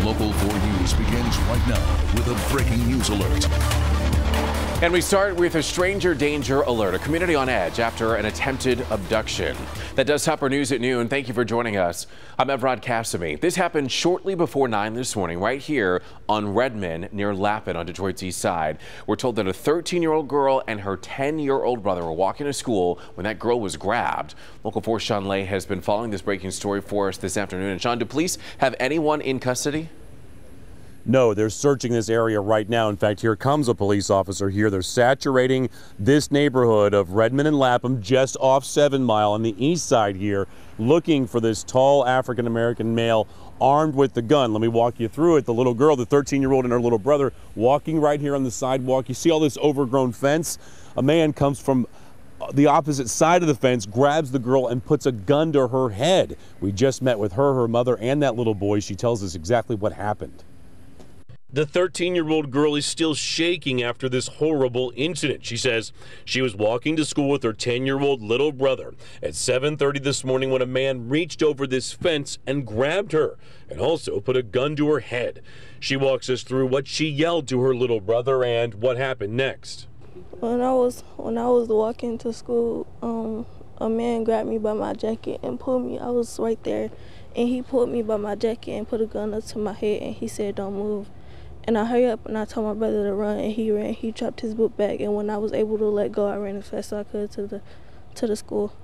Local 4 News begins right now with a breaking news alert. And we start with a stranger danger alert, a community on edge after an attempted abduction. That does top our news at noon. Thank you for joining us. I'm Evrod Kasimi. This happened shortly before 9 this morning, right here on Redmond near Lappin on Detroit's east side. We're told that a 13-year-old girl and her 10-year-old brother were walking to school when that girl was grabbed. Local 4's Sean Lay has been following this breaking story for us this afternoon. And Sean, do police have anyone in custody? No, they're searching this area right now. In fact, here comes a police officer here. They're saturating this neighborhood of Redmond and Lapham just off 7 Mile on the east side here, looking for this tall African-American male armed with the gun. Let me walk you through it. The little girl, the 13-year-old and her little brother walking right here on the sidewalk. You see all this overgrown fence? A man comes from the opposite side of the fence, grabs the girl and puts a gun to her head. We just met with her mother, and that little boy. She tells us exactly what happened. The 13-year-old girl is still shaking after this horrible incident. She says she was walking to school with her 10-year-old little brother at 7:30 this morning when a man reached over this fence and grabbed her and also put a gun to her head. She walks us through what she yelled to her little brother and what happened next. When I was walking to school, a man grabbed me by my jacket and pulled me. I was right there, and he pulled me by my jacket and put a gun up to my head, and he said, "Don't move." And I hurried up and I told my brother to run, and he ran. He dropped his book bag, and when I was able to let go, I ran as fast as I could to the school.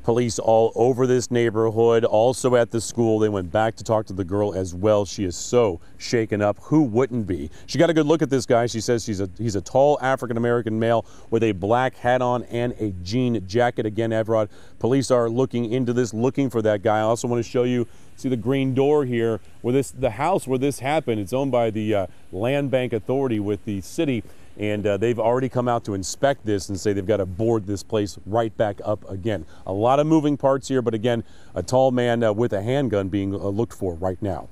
Police all over this neighborhood, also at the school. They went back to talk to the girl as well. She is so shaken up. Who wouldn't be? She got a good look at this guy. She says he's a tall African-American male with a black hat on and a jean jacket. Again, Evrod, police are looking into this, looking for that guy. I also want to show you, see the green door here, where the house where this happened. It's owned by the Land Bank Authority with the city. And they've already come out to inspect this and say they've got to board this place right back up again. A lot of moving parts here, but again, a tall man with a handgun being looked for right now.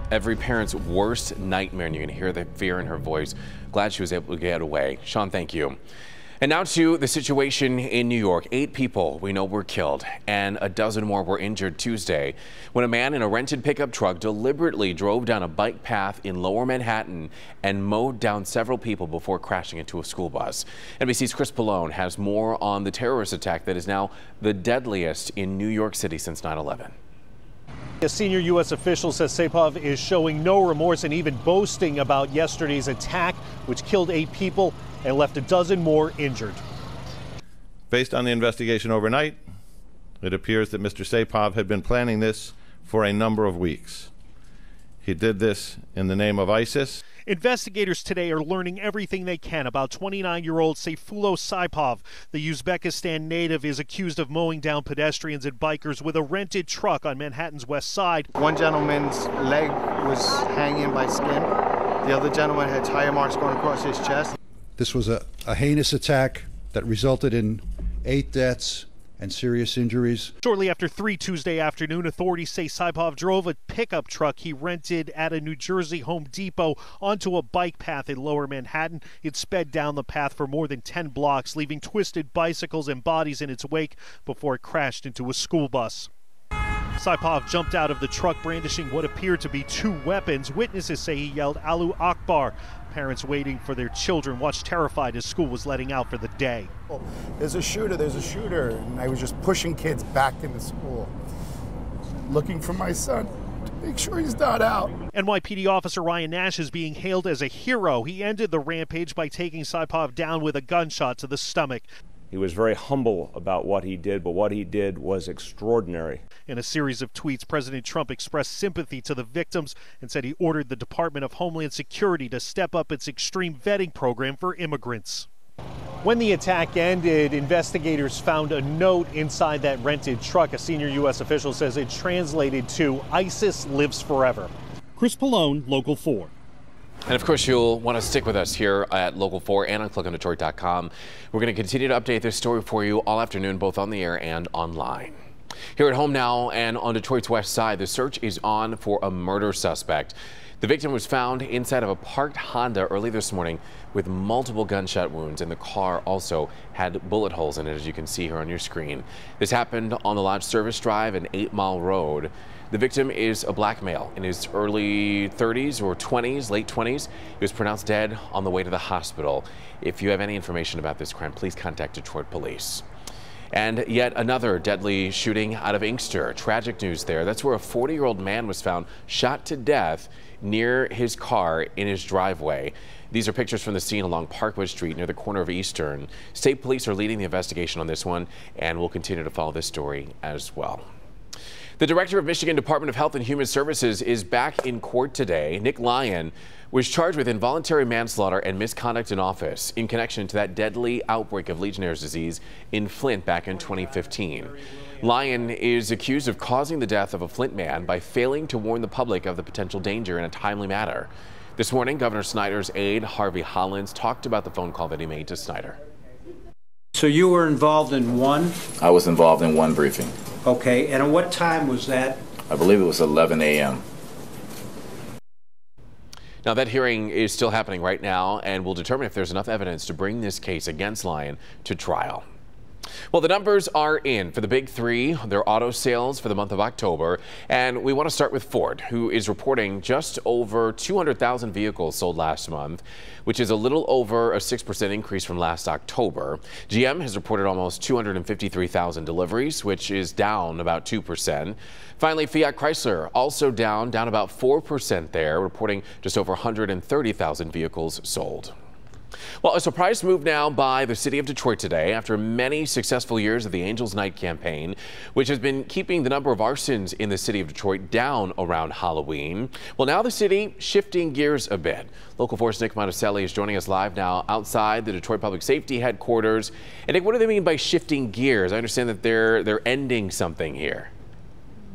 Every parent's worst nightmare, and you can hear the fear in her voice. Glad she was able to get away. Sean, thank you. And now to the situation in New York. 8 people we know were killed and a dozen more were injured Tuesday when a man in a rented pickup truck deliberately drove down a bike path in Lower Manhattan and mowed down several people before crashing into a school bus. NBC's Chris Pallone has more on the terrorist attack that is now the deadliest in New York City since 9/11. A senior U.S. official says Saipov is showing no remorse and even boasting about yesterday's attack, which killed 8 people and left a dozen more injured. Based on the investigation overnight, it appears that Mr. Saipov had been planning this for a number of weeks. He did this in the name of ISIS. Investigators today are learning everything they can about 29-year-old Sayfullo Saipov. The Uzbekistan native is accused of mowing down pedestrians and bikers with a rented truck on Manhattan's west side. One gentleman's leg was hanging by skin. The other gentleman had tire marks going across his chest. This was a heinous attack that resulted in 8 deaths and serious injuries. Shortly after 3 Tuesday afternoon, authorities say Saipov drove a pickup truck he rented at a New Jersey Home Depot onto a bike path in Lower Manhattan. It sped down the path for more than 10 blocks, leaving twisted bicycles and bodies in its wake before it crashed into a school bus. Saipov jumped out of the truck brandishing what appeared to be 2 weapons. Witnesses say he yelled "Allahu Akbar." Parents waiting for their children watched terrified as school was letting out for the day. There's a shooter, and I was just pushing kids back into school, looking for my son to make sure he's not out. NYPD officer Ryan Nash is being hailed as a hero. He ended the rampage by taking Saipov down with a gunshot to the stomach. He was very humble about what he did, but what he did was extraordinary. In a series of tweets, President Trump expressed sympathy to the victims and said he ordered the Department of Homeland Security to step up its extreme vetting program for immigrants. When the attack ended, investigators found a note inside that rented truck. A senior U.S. official says it translated to "ISIS lives forever." Chris Pallone, Local 4. And of course, you'll want to stick with us here at Local 4 and on ClickOnDetroit.com. We're going to continue to update this story for you all afternoon, both on the air and online. Here at home now and on Detroit's west side, the search is on for a murder suspect. The victim was found inside of a parked Honda early this morning with multiple gunshot wounds, and the car also had bullet holes in it, as you can see here on your screen. This happened on the Lodge Service Drive and 8 Mile Road. The victim is a black male in his early 30s or 20s, late 20s. He was pronounced dead on the way to the hospital. If you have any information about this crime, please contact Detroit Police. And yet another deadly shooting out of Inkster. Tragic news there. That's where a 40-year-old man was found shot to death near his car in his driveway. These are pictures from the scene along Parkwood Street near the corner of Eastern. State police are leading the investigation on this one, and we'll continue to follow this story as well. The director of Michigan Department of Health and Human Services is back in court today. Nick Lyon was charged with involuntary manslaughter and misconduct in office in connection to that deadly outbreak of Legionnaire's disease in Flint back in 2015. Lyon is accused of causing the death of a Flint man by failing to warn the public of the potential danger in a timely manner. This morning, Governor Snyder's aide, Harvey Hollins, talked about the phone call that he made to Snyder. So you were involved in one? I was involved in one briefing. Okay, and at what time was that? I believe it was 11 a.m. Now, that hearing is still happening right now, and will determine if there's enough evidence to bring this case against Lyon to trial. Well, the numbers are in for the big three, their auto sales for the month of October. And we want to start with Ford, who is reporting just over 200,000 vehicles sold last month, which is a little over a 6% increase from last October. GM has reported almost 253,000 deliveries, which is down about 2%. Finally, Fiat Chrysler also down about 4% there, reporting just over 130,000 vehicles sold. Well, a surprise move now by the city of Detroit today after many successful years of the Angels Night campaign, which has been keeping the number of arsons in the city of Detroit down around Halloween. Well, now the city shifting gears a bit. Local 4's Nick Monticelli is joining us live now outside the Detroit Public Safety headquarters. And Nick, what do they mean by shifting gears? I understand that they're ending something here.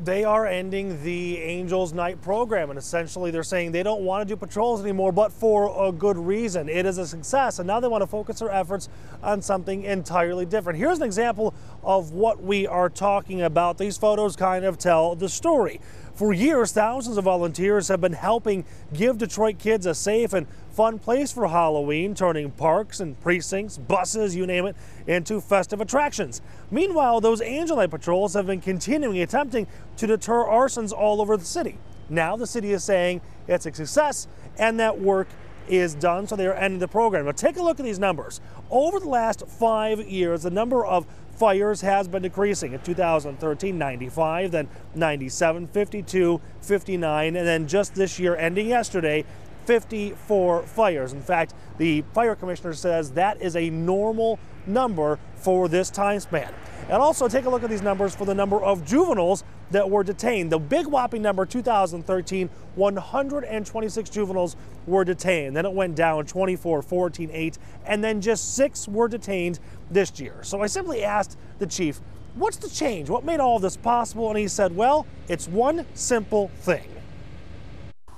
They are ending the Angels Night program, and essentially they're saying they don't want to do patrols anymore, but for a good reason. It is a success, and now they want to focus their efforts on something entirely different. Here's an example of what we are talking about. These photos kind of tell the story. For years, thousands of volunteers have been helping give Detroit kids a safe and fun place for Halloween, turning parks and precincts, buses, you name it, into festive attractions. Meanwhile, those Angel Night patrols have been continuing, attempting to deter arsons all over the city. Now the city is saying it's a success and that work is done, so they are ending the program. Now take a look at these numbers. Over the last 5 years, the number of fires has been decreasing. In 2013, 95, then 97, 52, 59, and then just this year, ending yesterday, 54 fires. In fact, the fire commissioner says that is a normal number for this time span. And also take a look at these numbers for the number of juveniles that were detained. The big whopping number, 2013, 126 juveniles were detained. Then it went down 24, 14, 8, and then just 6 were detained this year. So I simply asked the chief, what's the change? What made all of this possible? And he said, well, it's one simple thing.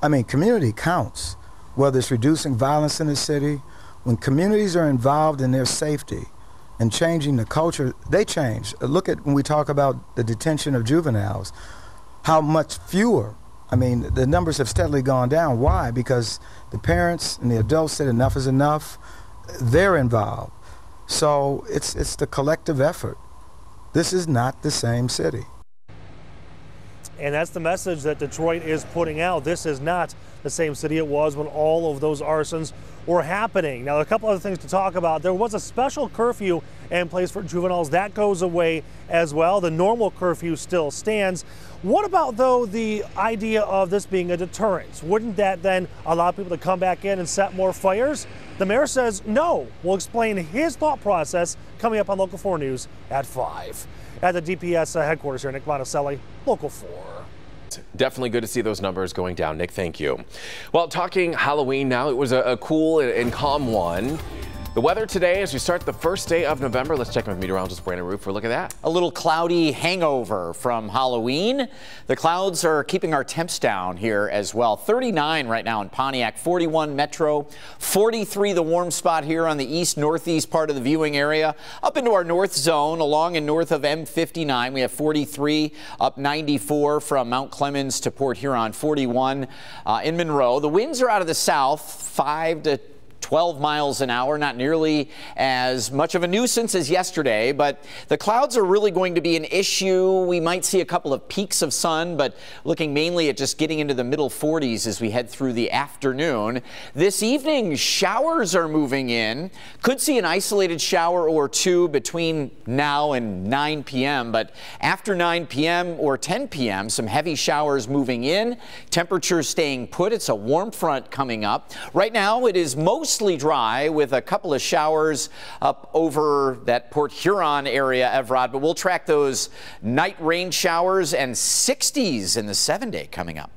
I mean, community counts, whether it's reducing violence in the city. When communities are involved in their safety and changing the culture, they change. Look at when we talk about the detention of juveniles, how much fewer. I mean, the numbers have steadily gone down. Why? Because the parents and the adults said enough is enough. They're involved. So it's the collective effort. This is not the same city. And that's the message that Detroit is putting out. This is not the same city it was when all of those arsons were happening. Now, a couple other things to talk about. There was a special curfew in place for juveniles. That goes away as well. The normal curfew still stands. What about, though, the idea of this being a deterrent? Wouldn't that then allow people to come back in and set more fires? The mayor says no. We'll explain his thought process coming up on Local 4 News at 5. At the DPS headquarters here, Nick Monticelli, Local 4. Definitely good to see those numbers going down. Nick, thank you. Well, talking Halloween now, it was a cool and calm one. The weather today as we start the first day of November. Let's check in with meteorologist Brandon Roof for a look at that. A little cloudy hangover from Halloween. The clouds are keeping our temps down here as well. 39 right now in Pontiac, 41 Metro, 43 the warm spot here on the east-northeast part of the viewing area. Up into our north zone, along and north of M59, we have 43, up 94 from Mount Clemens to Port Huron, 41 in Monroe. The winds are out of the south, 5 to 12 miles an hour, not nearly as much of a nuisance as yesterday, but the clouds are really going to be an issue. We might see a couple of peaks of sun, but looking mainly at just getting into the middle 40s as we head through the afternoon. This evening, showers are moving in. Could see an isolated shower or two between now and 9 p.m., but after 9 p.m. or 10 p.m., some heavy showers moving in. Temperatures staying put. It's a warm front coming up. Right now, it is mostly dry with a couple of showers up over that Port Huron area, Evrod, but we'll track those night rain showers and 60s in the 7-day coming up.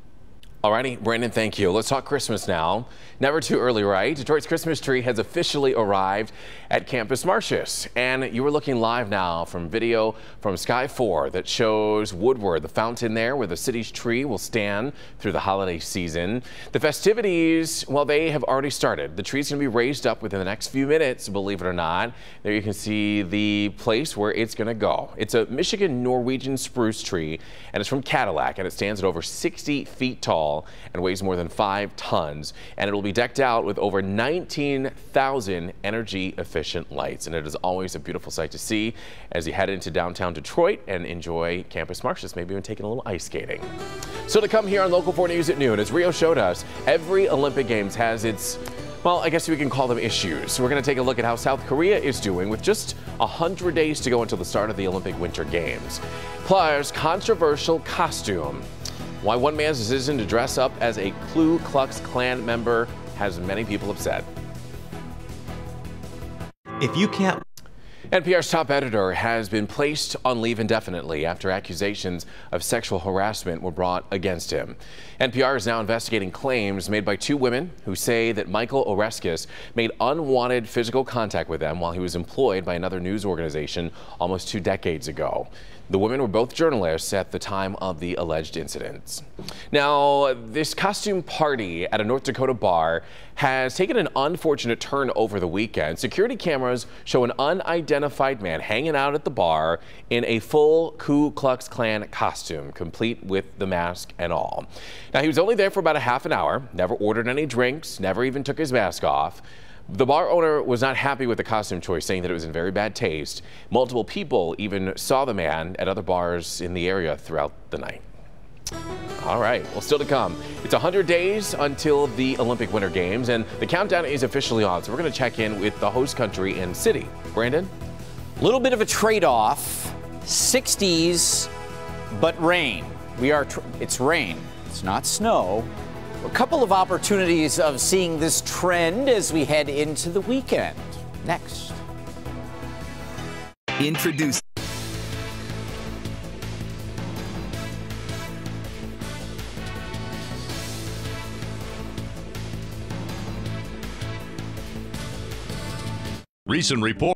Alrighty, Brandon, thank you. Let's talk Christmas now. Never too early, right? Detroit's Christmas tree has officially arrived at Campus Martius. And you are looking live now from video from Sky 4 that shows Woodward, the fountain there where the city's tree will stand through the holiday season. The festivities, well, they have already started. The tree's going to be raised up within the next few minutes, believe it or not. There you can see the place where it's going to go. It's a Michigan Norwegian spruce tree, and it's from Cadillac, and it stands at over 60 feet tall and weighs more than 5 tons. And it'll be decked out with over 19,000 energy efficient lights, and it is always a beautiful sight to see as you head into downtown Detroit and enjoy Campus Martius, maybe even taking a little ice skating. So to come here on Local 4 News at noon, as Rio showed us, every Olympic Games has its, well, I guess we can call them issues. So we're going to take a look at how South Korea is doing with just 100 days to go until the start of the Olympic Winter Games. Plus, controversial costume. Why one man's decision to dress up as a Ku Klux Klan member has many people upset. If you can't... NPR's top editor has been placed on leave indefinitely after accusations of sexual harassment were brought against him. NPR is now investigating claims made by 2 women who say that Michael Oreskes made unwanted physical contact with them while he was employed by another news organization almost 2 decades ago. The women were both journalists at the time of the alleged incidents. Now, this costume party at a North Dakota bar has taken an unfortunate turn over the weekend. Security cameras show an unidentified man hanging out at the bar in a full Ku Klux Klan costume, complete with the mask and all. Now, he was only there for about a half an hour, never ordered any drinks, never even took his mask off. The bar owner was not happy with the costume choice, saying that it was in very bad taste. Multiple people even saw the man at other bars in the area throughout the night. All right, well, still to come. It's 100 days until the Olympic Winter Games, and the countdown is officially on. So we're going to check in with the host country and city. Brandon? A little bit of a trade-off. 60s, but rain. It's rain. It's not snow. A couple of opportunities of seeing this trend as we head into the weekend. Next. Introduce. Recent report.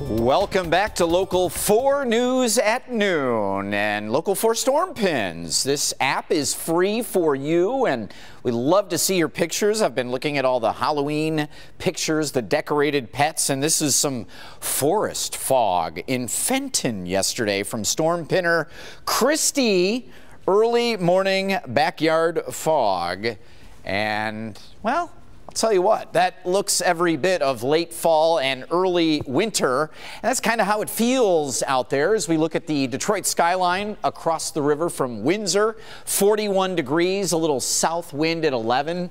Welcome back to Local 4 News at noon and Local 4 Storm Pins. This app is free for you, and we love to see your pictures. I've been looking at all the Halloween pictures, the decorated pets, and this is some forest fog in Fenton yesterday from Storm Pinner Christy. Early morning backyard fog, and, well, I'll tell you what, that looks every bit of late fall and early winter, and that's kind of how it feels out there as we look at the Detroit skyline across the river from Windsor. 41 degrees, a little south wind at 11.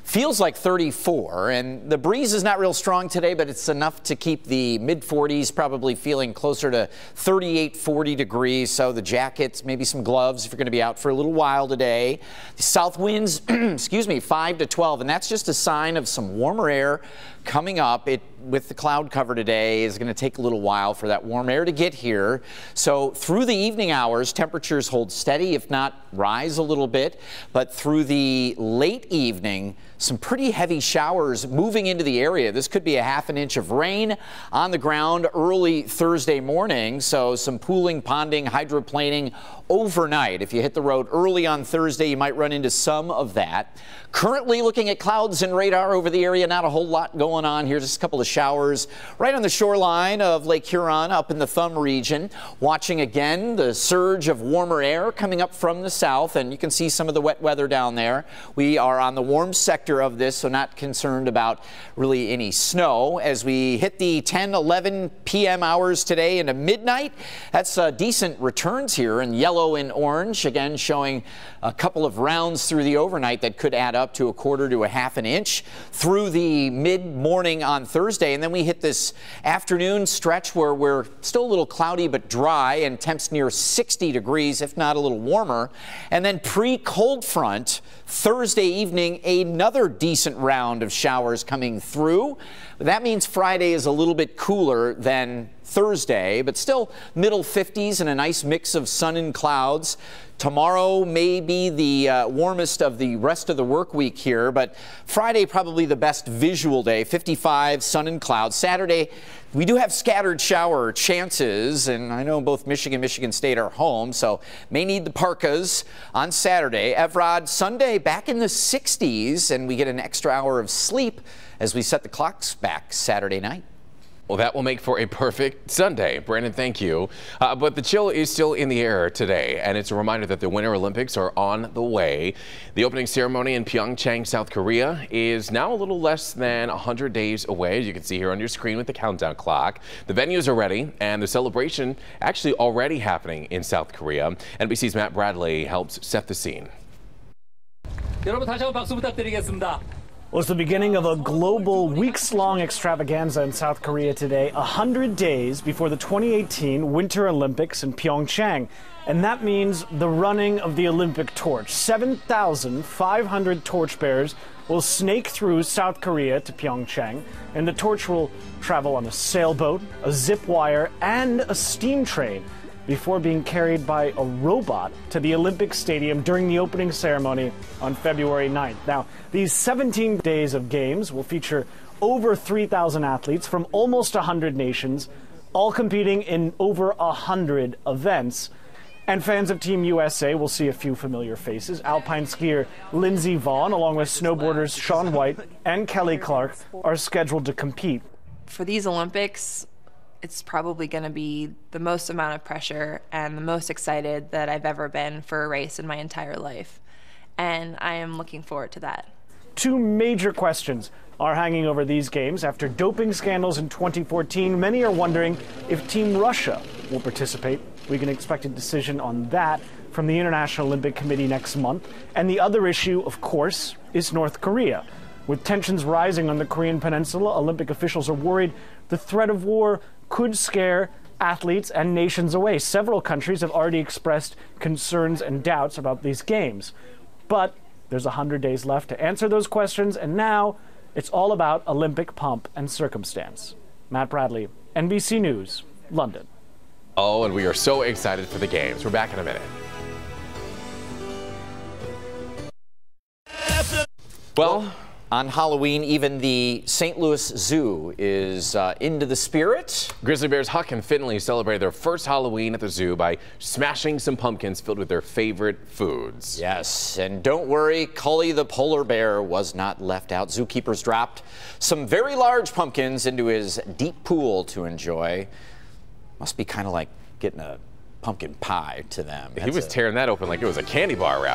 Feels like 34, and the breeze is not real strong today, but it's enough to keep the mid-40s, probably feeling closer to 38, 40 degrees. So the jackets, maybe some gloves if you're going to be out for a little while today. The south winds, excuse me, 5 to 12, and that's just a sign of some warmer air coming up. It with the cloud cover today is going to take a little while for that warm air to get here. So through the evening hours, temperatures hold steady, if not rise a little bit. But through the late evening, some pretty heavy showers moving into the area. This could be a ½ an inch of rain on the ground early Thursday morning. So some pooling, ponding, hydroplaning overnight. If you hit the road early on Thursday, you might run into some of that. Currently looking at clouds and radar over the area, not a whole lot going on here. Just a couple of showers right on the shoreline of Lake Huron up in the Thumb region. Watching again the surge of warmer air coming up from the south, and you can see some of the wet weather down there. We are on the warm sector of this, so not concerned about really any snow. As we hit the 10, 11 p.m. hours today into midnight, that's decent returns here in yellow and orange, again showing a couple of rounds through the overnight that could add up to a quarter to a ½ an inch through the mid-morning on Thursday. And then we hit this afternoon stretch where we're still a little cloudy but dry and temps near 60 degrees, if not a little warmer. And then pre-cold front Thursday evening, another decent round of showers coming through. That means Friday is a little bit cooler than Thursday, but still middle 50s and a nice mix of sun and clouds. Tomorrow may be the warmest of the rest of the work week here, but Friday probably the best visual day, 55, sun and clouds. Saturday, we do have scattered shower chances, and I know both Michigan and Michigan State are home, so may need the parkas on Saturday. Evrod, Sunday back in the 60s, and we get an extra hour of sleep as we set the clocks back Saturday night. Well, that will make for a perfect Sunday. Brandon, thank you. But the chill is still in the air today, and it's a reminder that the Winter Olympics are on the way. The opening ceremony in Pyeongchang, South Korea is now a little less than 100 days away, as you can see here on your screen with the countdown clock. The venues are ready, and the celebration actually already happening in South Korea. NBC's Matt Bradley helps set the scene. 여러분 다시 한번 박수 부탁드리겠습니다. Well, it's the beginning of a global weeks-long extravaganza in South Korea today, 100 days before the 2018 Winter Olympics in Pyeongchang. And that means the running of the Olympic torch. 7,500 torchbearers will snake through South Korea to Pyeongchang, and the torch will travel on a sailboat, a zip wire, and a steam train before being carried by a robot to the Olympic Stadium during the opening ceremony on February 9th. Now, these 17 days of games will feature over 3,000 athletes from almost 100 nations, all competing in over 100 events. And fans of Team USA will see a few familiar faces. Alpine skier Lindsey Vonn, along with snowboarders Shaun White and Kelly Clark, are scheduled to compete. For these Olympics, it's probably going to be the most amount of pressure and the most excited that I've ever been for a race in my entire life. And I am looking forward to that. Two major questions are hanging over these games. After doping scandals in 2014, many are wondering if Team Russia will participate. We can expect a decision on that from the International Olympic Committee next month. And the other issue, of course, is North Korea. With tensions rising on the Korean Peninsula, Olympic officials are worried the threat of war could scare athletes and nations away. Several countries have already expressed concerns and doubts about these games. But there's 100 days left to answer those questions, and now it's all about Olympic pomp and circumstance. Matt Bradley, NBC News, London. Oh, and we are so excited for the games. We're back in a minute. Well, on Halloween, even the St. Louis Zoo is into the spirit. Grizzly Bears Huck and Finley celebrated their first Halloween at the zoo by smashing some pumpkins filled with their favorite foods. Yes, and don't worry, Cully the polar bear was not left out. Zookeepers dropped some very large pumpkins into his deep pool to enjoy. Must be kind of like getting a pumpkin pie to them. He was tearing that open like it was a candy bar